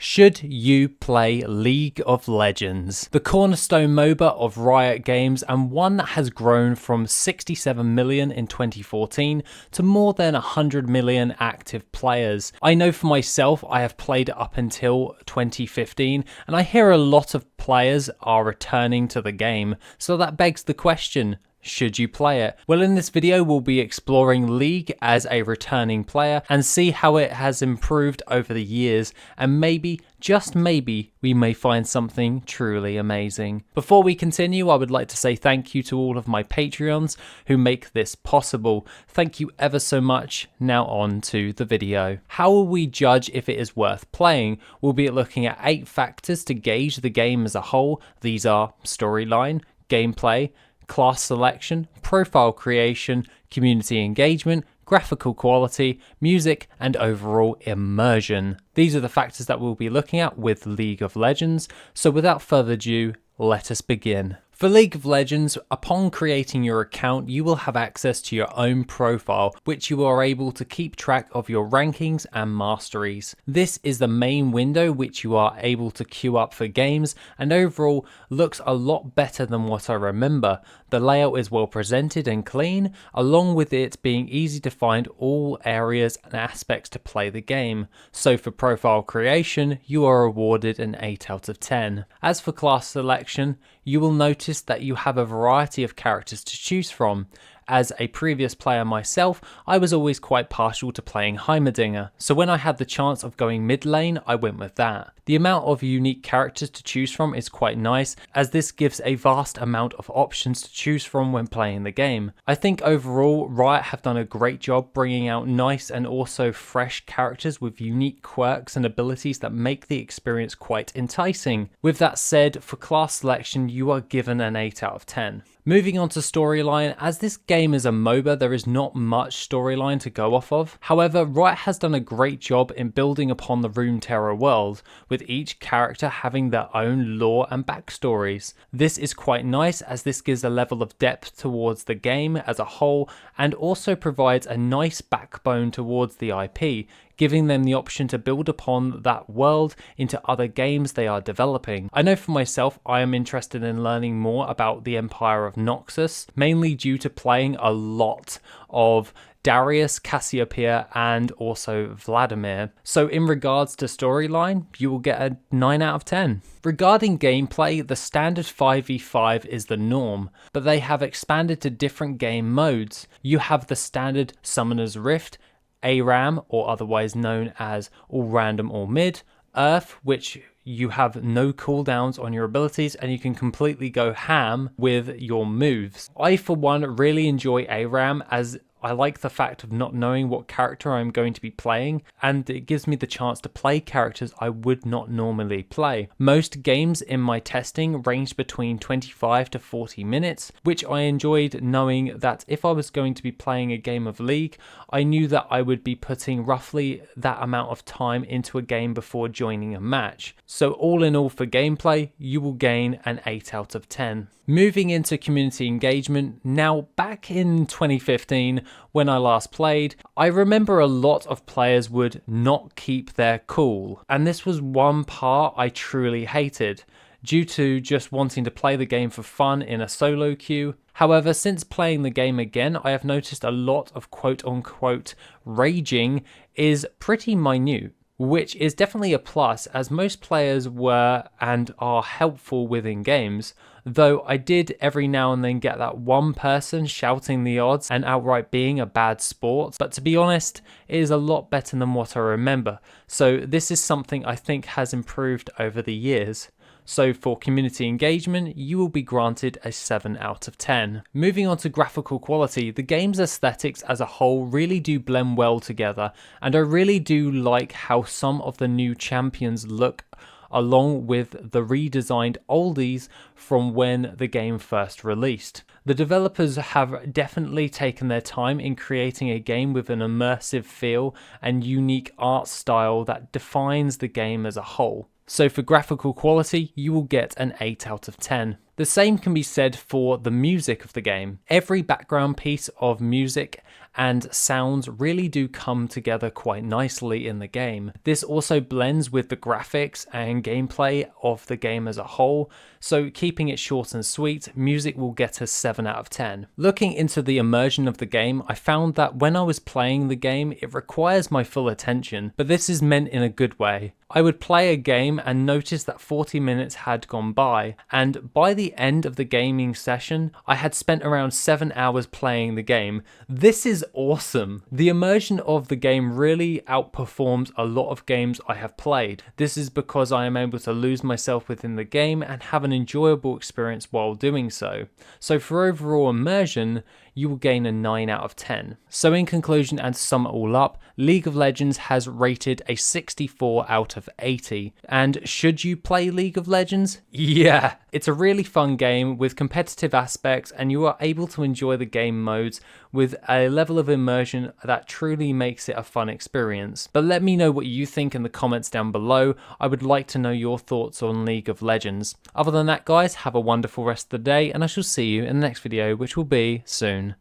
Should you play League of Legends? The cornerstone MOBA of Riot Games, and one that has grown from 67 million in 2014 to more than 100 million active players. I know for myself, I have played it up until 2015, and I hear a lot of players are returning to the game, so that begs the question, should you play it? Well, in this video, we'll be exploring League as a returning player and see how it has improved over the years, and maybe, just maybe, we may find something truly amazing. Before we continue, I would like to say thank you to all of my Patreons who make this possible. Thank you ever so much. Now on to the video. How will we judge if it is worth playing? We'll be looking at 8 factors to gauge the game as a whole. These are storyline, gameplay, class selection, profile creation, community engagement, graphical quality, music, and overall immersion. These are the factors that we'll be looking at with League of Legends, so without further ado, let us begin. For League of Legends, upon creating your account, you will have access to your own profile, which you are able to keep track of your rankings and masteries. This is the main window which you are able to queue up for games, and overall looks a lot better than what I remember. The layout is well presented and clean, along with it being easy to find all areas and aspects to play the game. So for profile creation, you are awarded an 8 out of 10. As for class selection, you will notice that you have a variety of characters to choose from. As a previous player myself, I was always quite partial to playing 𝐼𝐸𝐷𝐼𝐸, so when I had the chance of going mid lane, I went with that. The amount of unique characters to choose from is quite nice, as this gives a vast amount of options to choose from when playing the game. I think overall, Riot have done a great job bringing out nice and also fresh characters with unique quirks and abilities that make the experience quite enticing. With that said, for class selection, you are given an 8 out of 10. Moving on to storyline, as this game is a MOBA, there is not much storyline to go off of. However, Riot has done a great job in building upon the Runeterra world, with each character having their own lore and backstories. This is quite nice, as this gives a level of depth towards the game as a whole, and also provides a nice backbone towards the IP, giving them the option to build upon that world into other games they are developing. I know for myself, I am interested in learning more about the Empire of Noxus, mainly due to playing a lot of Darius, Cassiopeia, and also Vladimir. So in regards to storyline, you will get a 9 out of 10. Regarding gameplay, the standard 5v5 is the norm, but they have expanded to different game modes. You have the standard Summoner's Rift, ARAM, or otherwise known as All Random All Mid, Earth, which you have no cooldowns on your abilities and you can completely go ham with your moves. I for one really enjoy ARAM, as I like the fact of not knowing what character I'm going to be playing, and it gives me the chance to play characters I would not normally play. Most games in my testing ranged between 25 to 40 minutes, which I enjoyed knowing that if I was going to be playing a game of League, I knew that I would be putting roughly that amount of time into a game before joining a match. So all in all for gameplay, you will gain an 8 out of 10. Moving into community engagement, now back in 2015 when I last played, I remember a lot of players would not keep their cool, and this was one part I truly hated, due to just wanting to play the game for fun in a solo queue. However, since playing the game again, I have noticed a lot of quote-unquote raging is pretty minute, which is definitely a plus, as most players were and are helpful within games, though I did every now and then get that one person shouting the odds and outright being a bad sport, but to be honest, it is a lot better than what I remember, so this is something I think has improved over the years. So for community engagement, you will be granted a 7 out of 10. Moving on to graphical quality, the game's aesthetics as a whole really do blend well together, and I really do like how some of the new champions look, along with the redesigned oldies from when the game first released. The developers have definitely taken their time in creating a game with an immersive feel and unique art style that defines the game as a whole. So for graphical quality, you will get an 8 out of 10. The same can be said for the music of the game. Every background piece of music and sounds really do come together quite nicely in the game. This also blends with the graphics and gameplay of the game as a whole, so keeping it short and sweet, music will get a 7 out of 10. Looking into the immersion of the game, I found that when I was playing the game, it requires my full attention, but this is meant in a good way. I would play a game and notice that 40 minutes had gone by, and by the end of the gaming session, I had spent around 7 hours playing the game. This is awesome. The immersion of the game really outperforms a lot of games I have played. This is because I am able to lose myself within the game and have an enjoyable experience while doing so. So for overall immersion, you will gain a 9 out of 10. So in conclusion, and to sum it all up, League of Legends has rated a 64 out of 80. And should you play League of Legends? Yeah, it's a really fun game with competitive aspects, and you are able to enjoy the game modes with a level of immersion that truly makes it a fun experience. But let me know what you think in the comments down below. I would like to know your thoughts on League of Legends. Other than that, guys, have a wonderful rest of the day, and I shall see you in the next video, which will be soon.